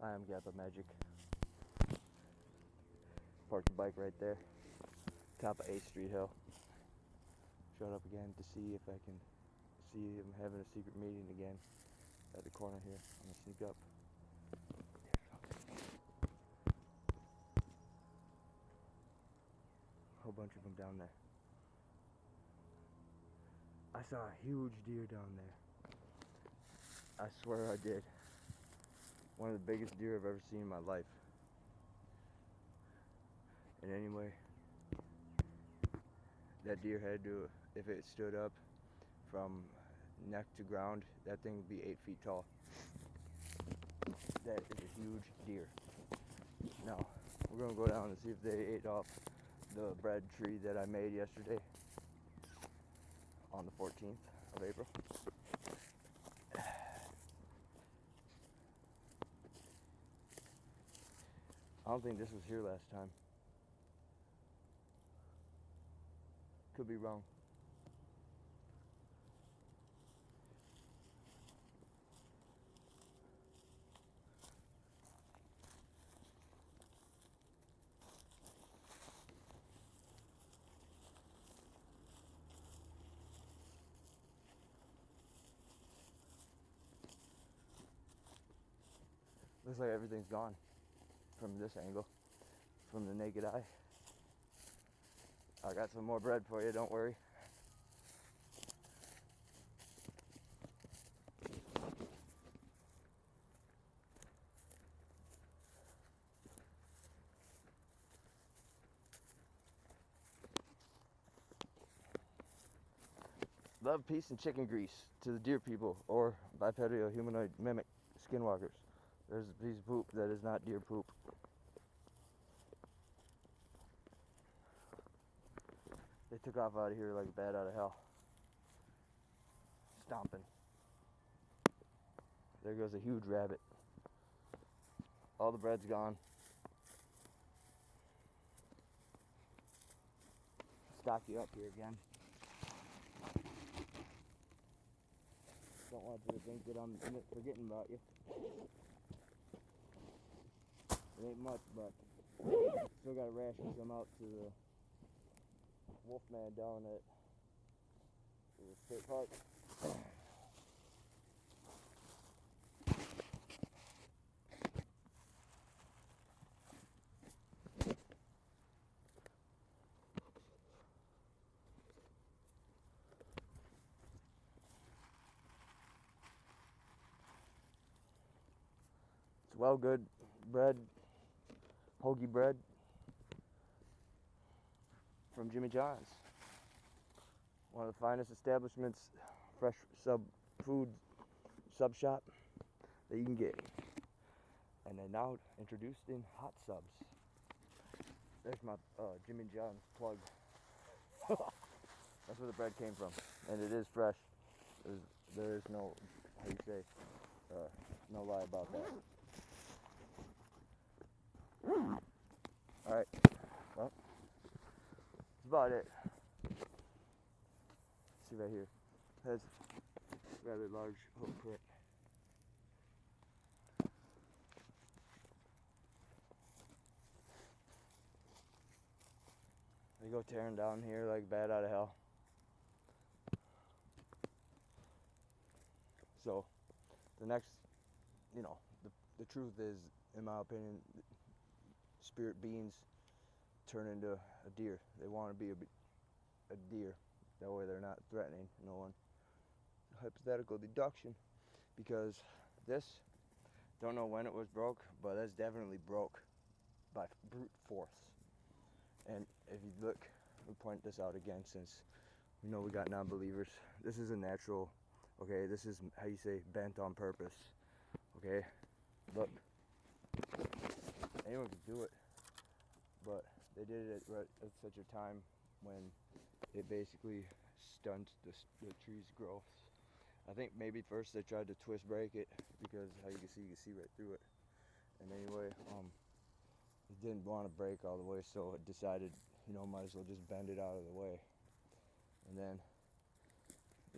I am GappaMagix. Parked the bike right there, top of 8th Street Hill. Showed up again to see if I can see him having a secret meeting again at the corner here. I'm gonna sneak up. A whole bunch of them down there. I saw a huge deer down there. I swear I did. One of the biggest deer I've ever seen in my life. And anyway, that deer had to, if it stood up from neck to ground, that thing would be 8 feet tall. That is a huge deer. Now, we're gonna go down and see if they ate off the bread tree that I made yesterday on the 14th of April. I don't think this was here last time. Could be wrong. Looks like everything's gone from this angle, from the naked eye. I got some more bread for you, don't worry. Love, peace, and chicken grease to the deer people or bipedal humanoid mimic skinwalkers. There's a piece of poop that is not deer poop. They took off out of here like a bat out of hell. Stomping. There goes a huge rabbit. All the bread's gone. Stock you up here again. Don't want you to think that I'm forgetting about you. It ain't much, but still got to ration some out to the wolfman down at the state park. It's well good bread, hoagie bread from Jimmy John's. One of the finest establishments, fresh food sub shop that you can get. And they're now introduced in hot subs. There's my Jimmy John's plug. That's where the bread came from. And it is fresh. There is no, how you say, no lie about that. Alright, well, that's about it. See right here, has rather large hoof print. They go tearing down here like bat out of hell. So, the next, the truth is, in my opinion, spirit beings turn into a deer. They want to be a deer. That way they're not threatening no one. Hypothetical deduction, because this, don't know when it was broke, but that's definitely broke by brute force. And if you look, we point this out again since we know we got non-believers. This is a natural, okay, this is, how you say, bent on purpose, okay? Look, anyone could do it, but they did it at such a time when it basically stunts the tree's growth. I think maybe first they tried to twist break it, because how you can see right through it. And anyway, it didn't want to break all the way, so it decided, might as well just bend it out of the way. And then,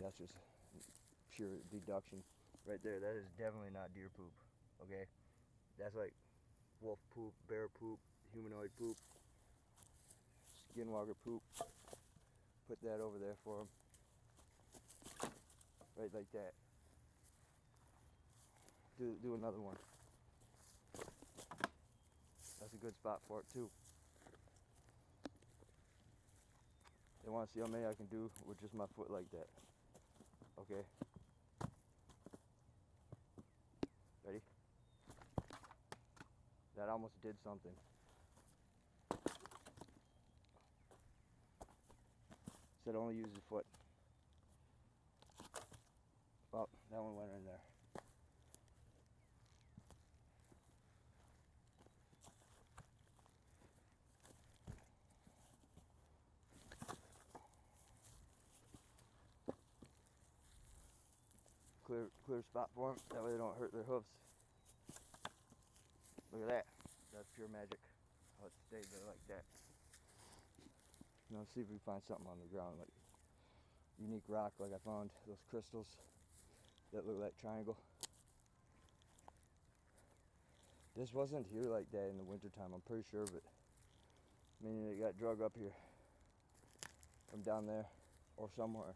that's just pure deduction right there. That is definitely not deer poop, okay? That's like wolf poop, bear poop, humanoid poop, skinwalker poop. Put that over there for them. Right like that. Do another one. That's a good spot for it too. They want to see how many I can do with just my foot like that. Okay. Ready? That almost did something. Said only use your foot. Oh, that one went in there. Clear spot for them. That way they don't hurt their hooves. Look at that. That's pure magic. How it stayed there like that. Now let's see if we find something on the ground, like unique rock, like I found those crystals that look like triangle. This wasn't here like that in the wintertime, I'm pretty sure, but meaning it got drug up here from down there or somewhere.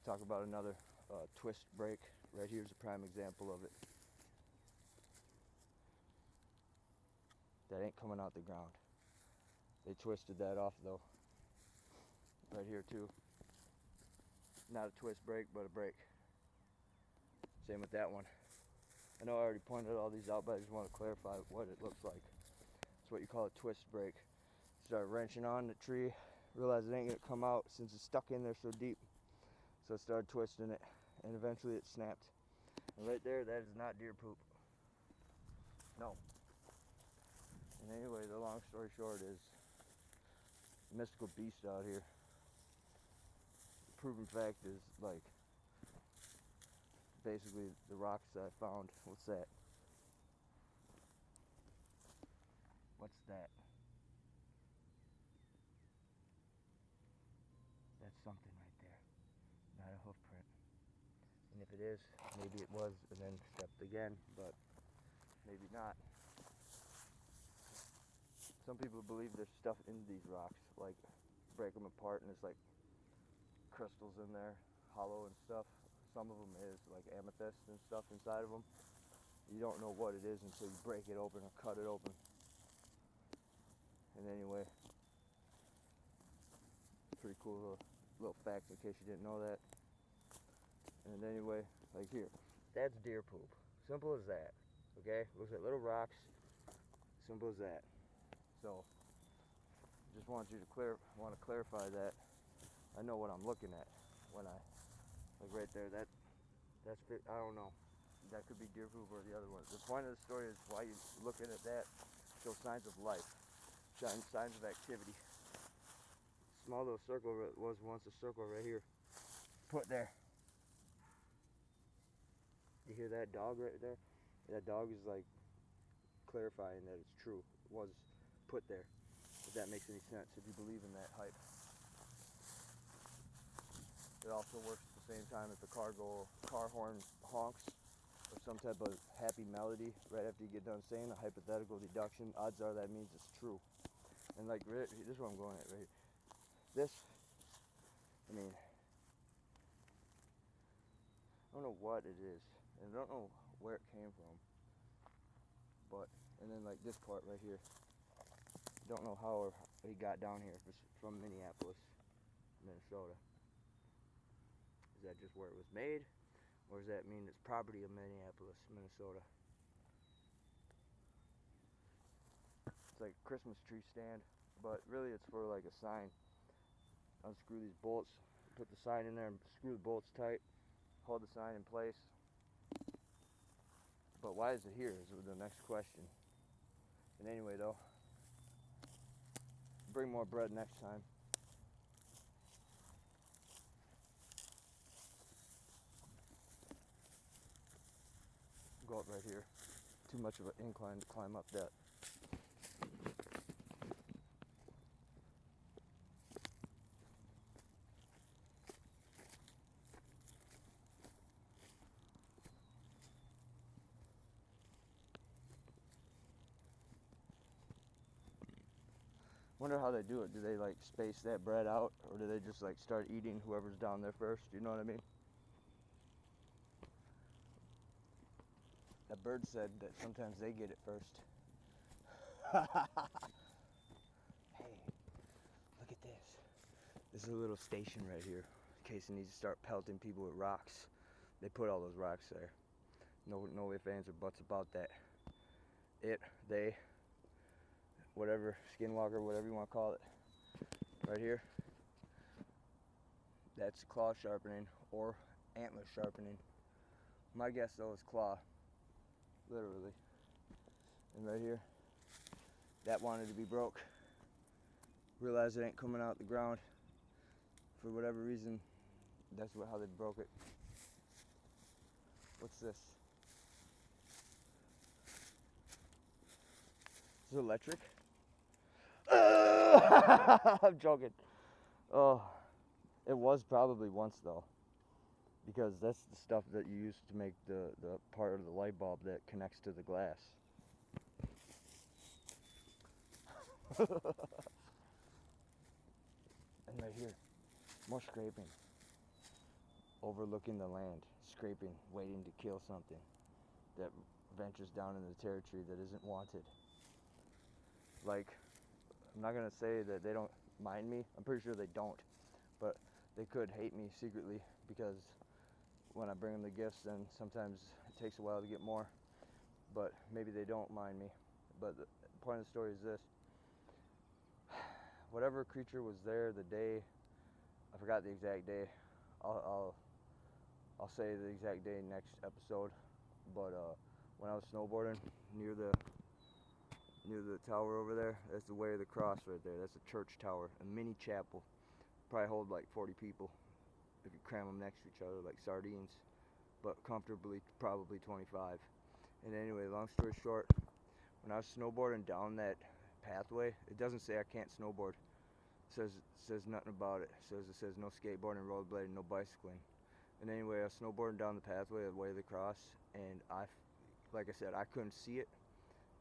Talk about another twist break. Right here's a prime example of it. That ain't coming out the ground. They twisted that off though. Right here too. Not a twist break, but a break. Same with that one. I know I already pointed all these out, but I just want to clarify what it looks like. It's what you call a twist break. Start wrenching on the tree, realize it ain't gonna come out since it's stuck in there so deep. So I started twisting it, and eventually it snapped. And right there, that is not deer poop. No. And anyway, the long story short is mystical beast out here. The proven fact is like basically the rocks that I found. What's that? What's that? That's something right there. Not a hoof print. And if it is, maybe it was and then stepped again, but maybe not. Some people believe there's stuff in these rocks, like break them apart and there's like crystals in there, hollow and stuff. Some of them is like amethyst and stuff inside of them. You don't know what it is until you break it open or cut it open. And anyway, pretty cool little fact in case you didn't know that. And anyway, like here, that's deer poop. Simple as that. Okay, looks like little rocks. Simple as that. So, just want you to clarify that. I know what I'm looking at when I, like right there. That's I don't know. That could be deer poop or the other one. The point of the story is why you're looking at that. Show signs of life, signs of activity. Small little circle was once a circle right here. Put there. You hear that dog right there? That dog is like clarifying that it's true. It was put there. If that makes any sense, if you believe in that hype. It also works at the same time if the car horn honks or some type of happy melody right after you get done saying a hypothetical deduction. Odds are that means it's true. And like this is what I'm going at right here. This, I mean, I don't know what it is, and I don't know where it came from. But and then like this part right here, don't know how he got down here. If it's from Minneapolis, Minnesota. Is that just where it was made? Or does that mean it's property of Minneapolis, Minnesota? It's like a Christmas tree stand, but really it's for like a sign. Unscrew these bolts, put the sign in there and screw the bolts tight, hold the sign in place. But why is it here is the next question. And anyway though, bring more bread next time. Go up right here. Too much of an incline to climb up that. Wonder how they do it. Do they like space that bread out, or do they just like start eating whoever's down there first? You know what I mean? That bird said that sometimes they get it first. Hey, look at this. This is a little station right here in case they need to start pelting people with rocks. They put all those rocks there. No ifs, ands, or buts about that. They, whatever, skinwalker, whatever you want to call it, right here, that's claw sharpening or antler sharpening. My guess though is claw, literally. And right here, that wanted to be broke. Realized it ain't coming out the ground. For whatever reason, that's how they broke it. What's this? Is it electric? I'm joking. Oh, it was probably once though, because that's the stuff that you use to make the part of the light bulb that connects to the glass. And right here, more scraping. Overlooking the land, scraping, waiting to kill something that ventures down into the territory that isn't wanted. Like, I'm not gonna say that they don't mind me. I'm pretty sure they don't, but they could hate me secretly, because when I bring them the gifts, then sometimes it takes a while to get more. But maybe they don't mind me. But the point of the story is this: whatever creature was there the day, I forgot the exact day. I'll say the exact day next episode. But when I was snowboarding near the tower over there, that's the Way of the Cross right there. That's a church tower, a mini chapel. Probably hold like 40 people if you cram them next to each other like sardines, but comfortably probably 25. And anyway, long story short, when I was snowboarding down that pathway, it doesn't say I can't snowboard. It says nothing about it. It says no skateboarding, rollerblading, no bicycling. And anyway, I was snowboarding down the pathway of the Way of the Cross, and like I said, I couldn't see it,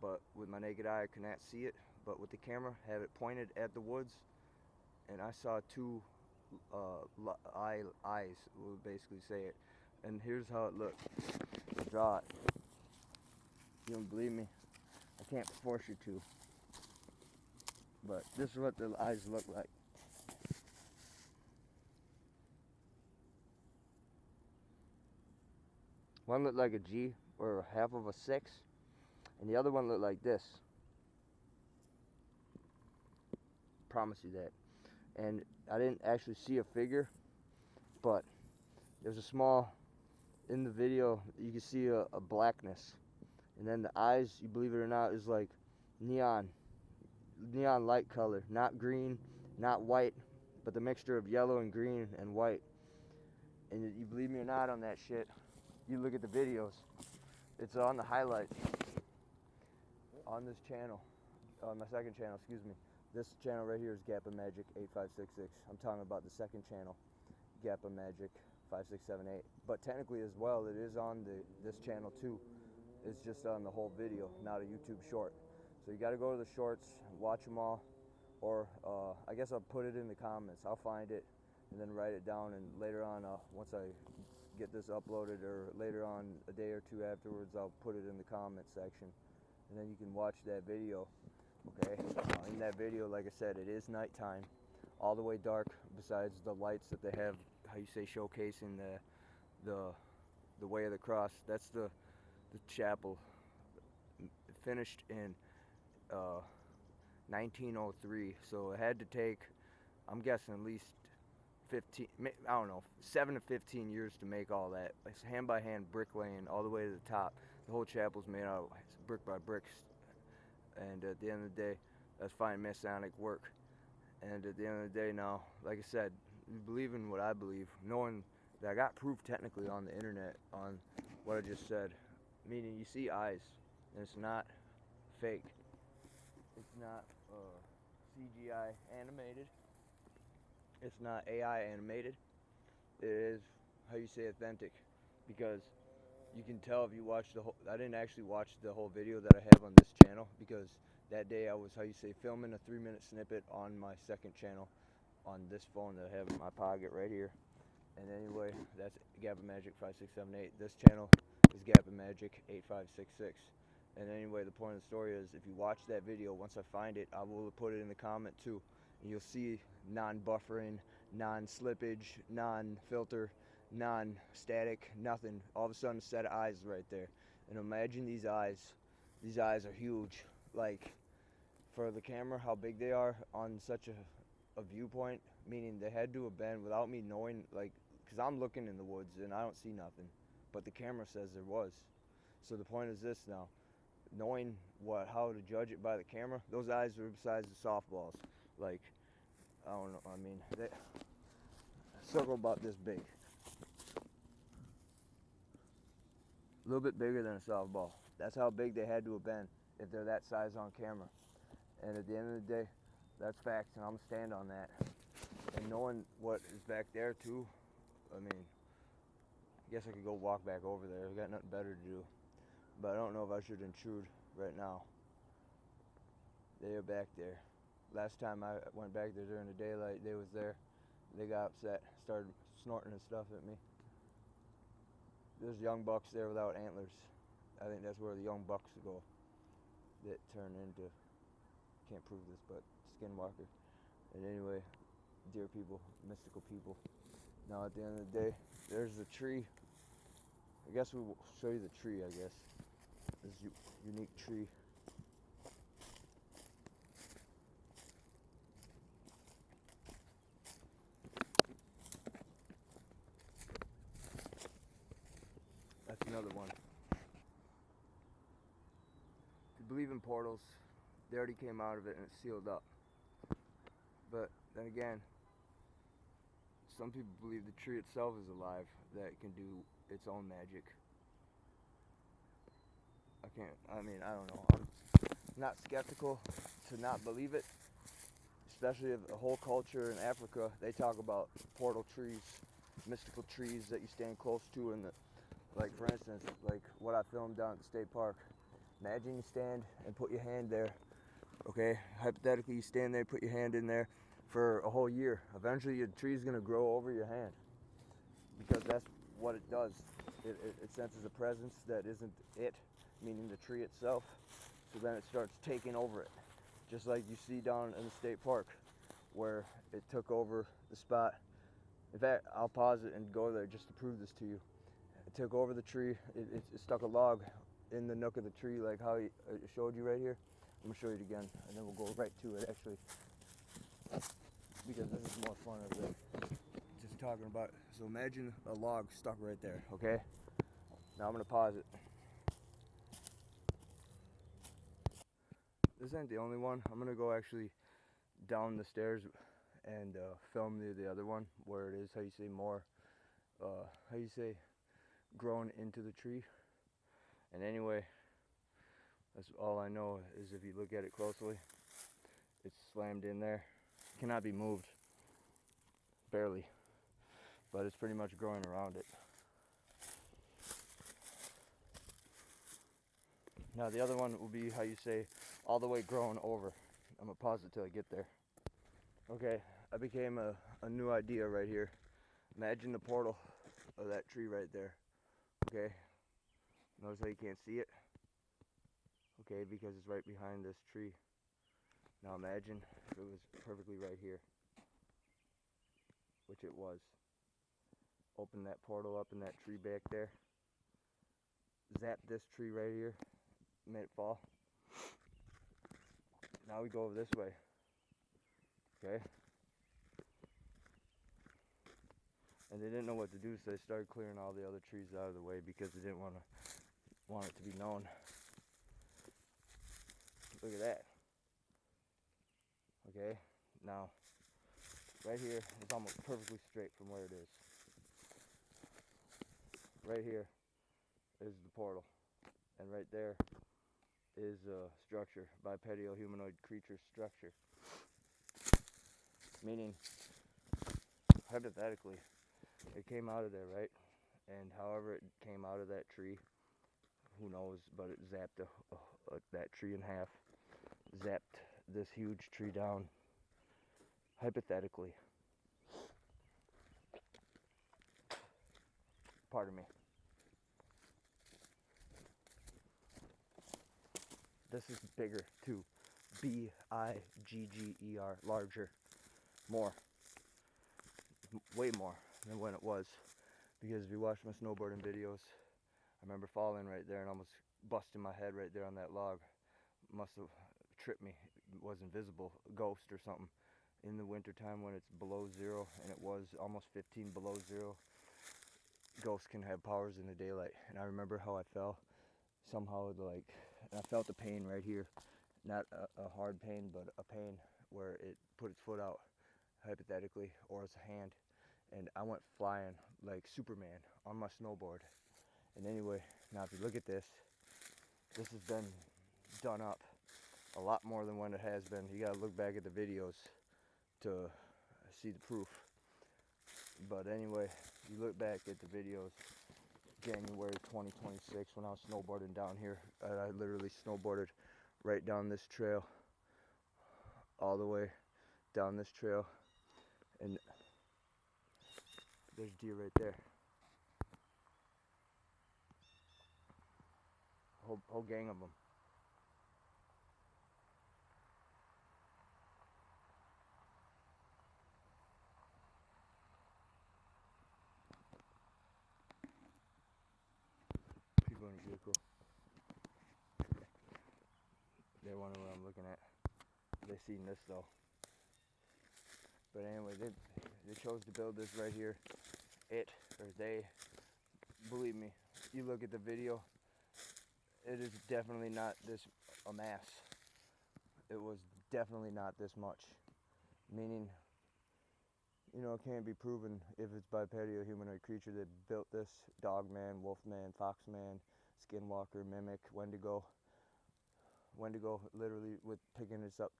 but with my naked eye, I could not see it. But with the camera, have it pointed at the woods, and I saw two eyes, will basically say it. And here's how it looked. I'll draw it. You don't believe me? I can't force you to. But this is what the eyes look like. One looked like a G, or half of a 6, and the other one looked like this. Promise you that. And I didn't actually see a figure, but there's a small, in the video, you can see a blackness. And then the eyes, you believe it or not, is like neon light color. Not green, not white, but the mixture of yellow and green and white. And you believe me or not on that shit, you look at the videos. It's on the highlights on this channel, on my second channel, excuse me. This channel right here is GappaMagix 8566. I'm talking about the second channel, GappaMagix 5678. But technically as well, it is on this channel too. It's just on the whole video, not a YouTube short. So you got to go to the shorts, watch them all, or I guess I'll put it in the comments. I'll find it and then write it down, and later on, once I get this uploaded, or later on a day or two afterwards, I'll put it in the comment section, and then you can watch that video. Okay, in that video, like I said, it is nighttime, all the way dark, besides the lights that they have, how you say, showcasing the Way of the Cross. That's the chapel, finished in 1903, so it had to take, I'm guessing, at least 15, I don't know, 7 to 15 years to make all that. It's hand by hand bricklaying all the way to the top. The whole chapel's made out of brick by bricks, and at the end of the day, that's fine Masonic work. And at the end of the day now, like I said, you believe in what I believe, knowing that I got proof technically on the internet on what I just said. Meaning you see eyes, and it's not fake. It's not CGI animated. It's not AI animated. It is, how you say, authentic, because you can tell if you watch the whole. I didn't actually watch the whole video that I have on this channel, because that day I was, how you say, filming a 3-minute snippet on my second channel on this phone that I have in my pocket right here. And anyway, that's GappaMagix 5678. This channel is GappaMagix 8566. And anyway, the point of the story is, if you watch that video, once I find it, I will put it in the comment too. And you'll see non-buffering, non-slippage, non-filter, non-static, nothing. All of a sudden, a set of eyes right there. And imagine these eyes. These eyes are huge. Like, for the camera, how big they are on such a viewpoint, meaning they had to have been, without me knowing, like, because I'm looking in the woods and I don't see nothing, but the camera says there was. So the point is this now, knowing how to judge it by the camera, those eyes were the size of softballs. Like, I don't know, I mean, they circle about this big. A little bit bigger than a softball. That's how big they had to have been if they're that size on camera. And at the end of the day, that's facts, and I'm gonna stand on that. And knowing what is back there too, I mean, I guess I could go walk back over there. I've got nothing better to do. But I don't know if I should intrude right now. They are back there. Last time I went back there during the daylight, they was there. They got upset, started snorting and stuff at me. There's young bucks there without antlers. I think that's where the young bucks go that turn into, can't prove this, but skinwalker. And anyway, deer people, mystical people. Now at the end of the day, there's the tree. I guess we'll show you the tree, I guess. This unique tree. That's another one. If you believe in portals, they already came out of it and it's sealed up. But then again, some people believe the tree itself is alive, that it can do its own magic. I don't know. I'm not skeptical to not believe it, especially if a whole culture in Africa, they talk about portal trees, mystical trees that you stand close to, and like for instance, like what I filmed down at the state park. Imagine you stand and put your hand there, okay? Hypothetically, you stand there, put your hand in there for a whole year. Eventually, your tree's gonna grow over your hand, because that's what it does. It senses a presence that isn't it, meaning the tree itself. So then it starts taking over it, just like you see down in the state park, where it took over the spot. In fact, I'll pause it and go there just to prove this to you. It took over the tree. It stuck a log in the nook of the tree, like how it showed you right here. I'm gonna show you it again, and then we'll go right to it actually, because this is more fun of it. Just talking about it. So imagine a log stuck right there, okay? Now I'm gonna pause it. This ain't the only one. I'm gonna go actually down the stairs and film the other one, where it is, how you say, more, how you say, grown into the tree. And anyway, that's all I know is if you look at it closely, it's slammed in there. It cannot be moved, barely, but it's pretty much growing around it. Now the other one will be, how you say, all the way grown over. I'm gonna pause it till I get there. Okay, I became a new idea right here. Imagine the portal of that tree right there. Okay, notice how you can't see it? Okay, because it's right behind this tree. Now imagine if it was perfectly right here, which it was. Open that portal up in that tree back there. Zap this tree right here. Made it fall. Now we go over this way. Okay? And they didn't know what to do, so they started clearing all the other trees out of the way because they didn't want it to be known. Look at that. Okay? Now, right here is almost perfectly straight from where it is. Right here is the portal. And right there is a structure, bipedal humanoid creature structure. Meaning, hypothetically, it came out of there, right? And however it came out of that tree, who knows, but it zapped that tree in half. zapped this huge tree down, hypothetically. Pardon me. This is bigger too. B-I-G-G-E-R, larger, more, way more than when it was. Because if you watch my snowboarding videos, I remember falling right there and almost busting my head right there on that log. Must have tripped me. It wasn't visible, a ghost or something. In the wintertime when it's below zero, and it was almost 15 below zero, ghosts can have powers in the daylight. And I remember how I fell. Somehow, like, and I felt the pain right here. Not a hard pain, but a pain where it put its foot out, hypothetically, or its hand. And I went flying like Superman on my snowboard. And anyway, now if you look at this, this has been done up a lot more than when it has been. You gotta look back at the videos to see the proof. But anyway, you look back at the videos, January 2026, when I was snowboarding down here, I literally snowboarded right down this trail, all the way down this trail, and there's deer right there. Whole gang of them. People in a vehicle. They're wondering what I'm looking at. They seen this though. But anyway, they chose to build this right here. They, believe me, you look at the video, it is definitely not this a mass. It was definitely not this much. Meaning, you know, it can't be proven if it's bipedal humanoid creature that built this. Dogman, Wolfman, Foxman, Skinwalker, Mimic, Wendigo. Wendigo literally with picking this up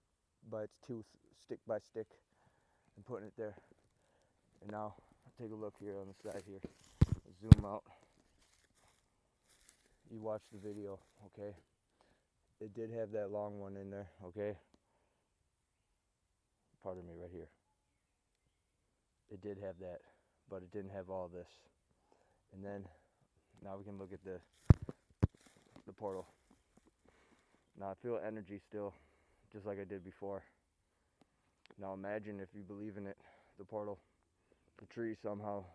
by its tooth, stick by stick, and putting it there. And now, take a look here on the side here. Zoom out. You watch the video, okay? It did have that long one in there, okay? Pardon me, right here. It did have that, but it didn't have all this. And then, now we can look at the portal. Now I feel energy still, just like I did before. Now imagine if you believe in it, the portal, the tree somehow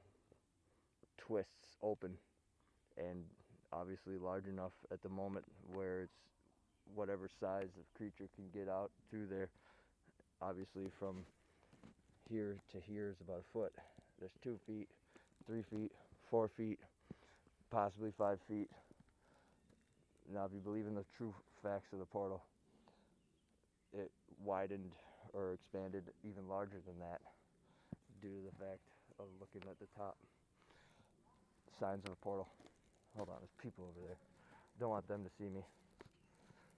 twists open, and obviously large enough at the moment where it's whatever size of creature can get out through there. Obviously from here to here is about a foot. There's 2 feet, 3 feet, 4 feet, possibly 5 feet. Now if you believe in the true facts of the portal, it widened or expanded even larger than that due to the fact of looking at the top signs of a portal. Hold on, there's people over there. Don't want them to see me.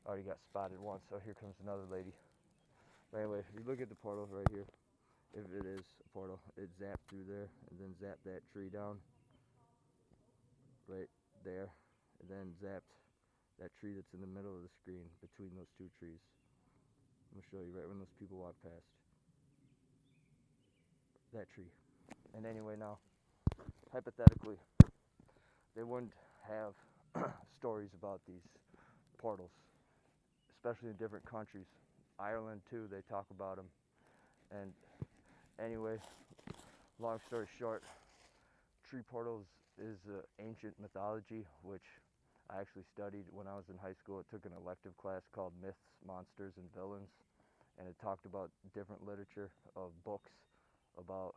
Already got spotted once, so here comes another lady. But anyway, if you look at the portal right here, if it is a portal, it zapped through there and then zapped that tree down right there, and then zapped that tree that's in the middle of the screen between those 2 trees. I'm gonna show you right when those people walk past that tree. And anyway, now hypothetically, they wouldn't have stories about these portals, especially in different countries. Ireland too, they talk about them. And anyway, long story short, tree portals is ancient mythology, which I actually studied when I was in high school. I took an elective class called Myths, Monsters, and Villains, and it talked about different literature of books about,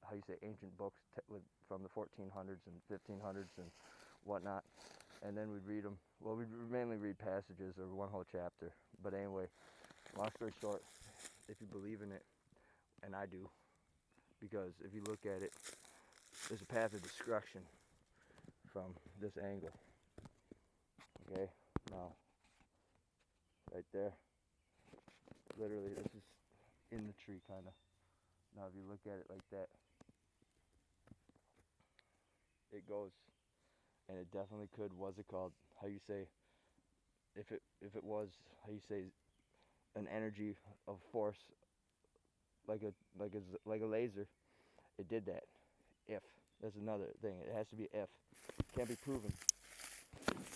how you say, ancient books from the 1400s and 1500s and whatnot. And then we'd read them. Well, we'd mainly read passages or one whole chapter. But anyway, long story short, if you believe in it, and I do, because if you look at it, there's a path of destruction from this angle. Okay, now, right there, literally this is in the tree kind of. Now if you look at it like that, it goes, and it definitely could, what's it called, how you say, if it was, how you say, an energy of force like a laser. It did that. If that's another thing, it has to be if. Can't be proven.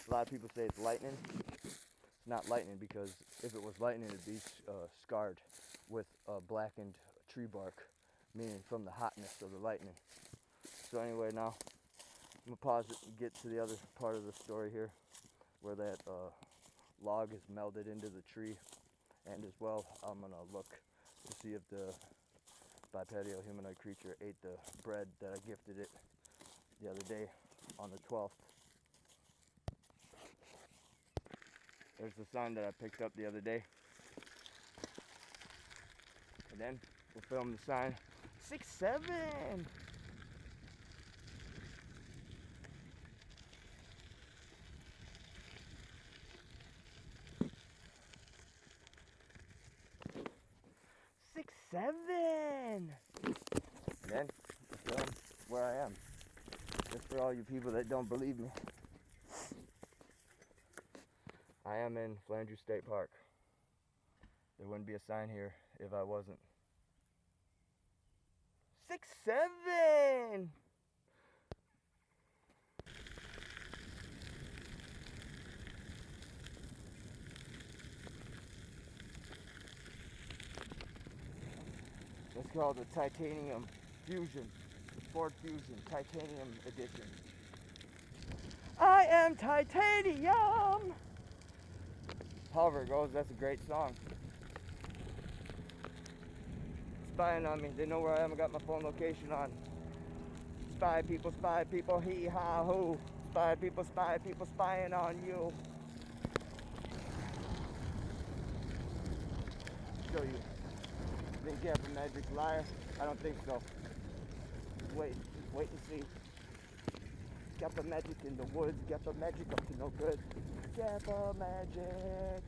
A lot of people say it's lightning. It's not lightning because if it was lightning, it'd be scarred with blackened tree bark, meaning from the hotness of the lightning. So anyway, now I'm gonna pause it and get to the other part of the story here, where that log is melded into the tree, and as well, I'm gonna look to see if the bipedal humanoid creature ate the bread that I gifted it the other day on the 12th. There's the sign that I picked up the other day. And then we'll film the sign 6-7. And then we'll film where I am. Just for all you people that don't believe me. I am in Flandreau State Park. There wouldn't be a sign here if I wasn't. 6-7. It's called the Titanium Fusion, the Ford Fusion Titanium Edition. I am titanium! However it goes, that's a great song. Spying on me, they know where I am, I got my phone location on. Spy people, hee ha hoo. Spy people, spying on you. Show you. Think GappaMagix liar? I don't think so. Wait and see. GappaMagix in the woods, GappaMagix up to no good. GappaMagix.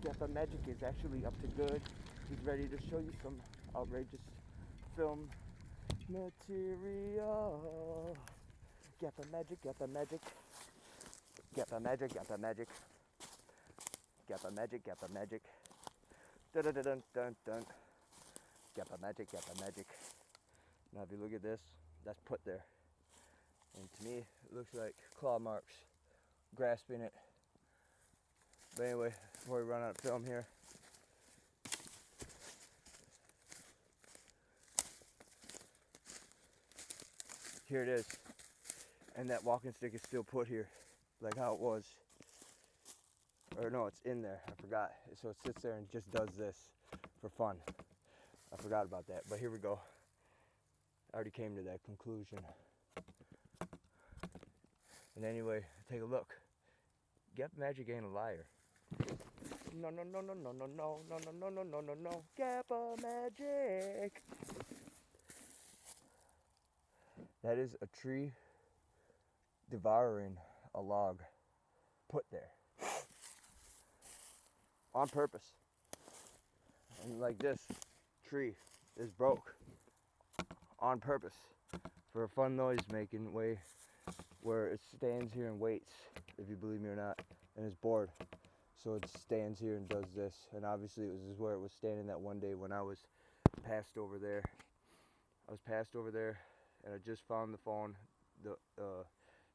GappaMagix is actually up to good. He's ready to show you some outrageous film material. GappaMagix. GappaMagix. Dun dun dun dun dun. GappaMagix. Now if you look at this, that's put there. And to me, it looks like claw marks grasping it. But anyway, before we run out of film here, here it is. And that walking stick is still put here, like how it was. Or no, it's in there, I forgot. So it sits there and just does this for fun. I forgot about that, but here we go. I already came to that conclusion. And anyway, take a look. GappaMagix ain't a liar. No. GappaMagix. That is a tree devouring a log put there on purpose. And like this tree is broke on purpose for a fun noise making way where it stands here and waits, if you believe me or not, and it's bored. So it stands here and does this. And obviously it was where it was standing that one day when I was passed over there. I was passed over there and I just found the phone,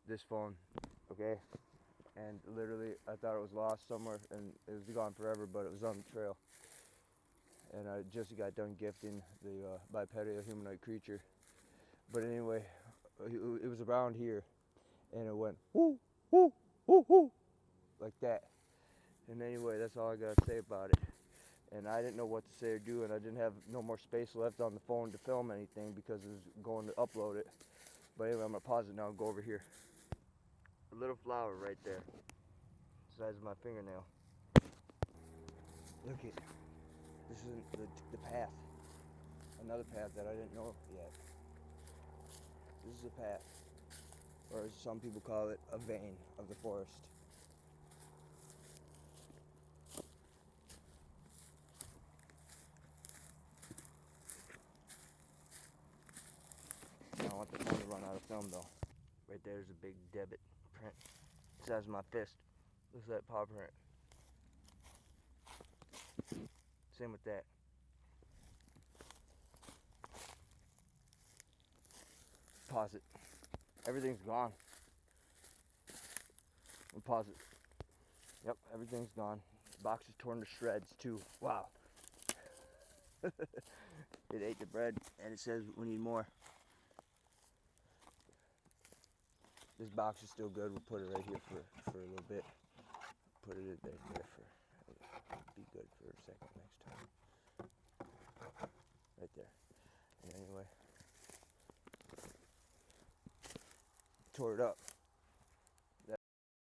this phone, okay? And literally I thought it was lost somewhere and it was gone forever, but it was on the trail. And I just got done gifting the bipedal humanoid creature. But anyway, it was around here and it went whoo, whoo, whoo, whoo, like that. And anyway, that's all I gotta say about it. And I didn't know what to say or do, and I didn't have no more space left on the phone to film anything because it was going to upload it. But anyway, I'm gonna pause it now and go over here. A little flower right there, the size of my fingernail. Look at, this is the path. Another path that I didn't know yet. This is a path, or as some people call it, a vein of the forest. I don't want the phone to run out of film though. Right there's a big debit print, the size of my fist. Looks like paw print. Same with that. Pause it. Everything's gone. And pause it. Yep, everything's gone. The box is torn to shreds too. Wow. It ate the bread and it says we need more. This box is still good. We'll put it right here for a little bit. Put it right there for, be good for a second next time. Right there. And anyway, tore it up.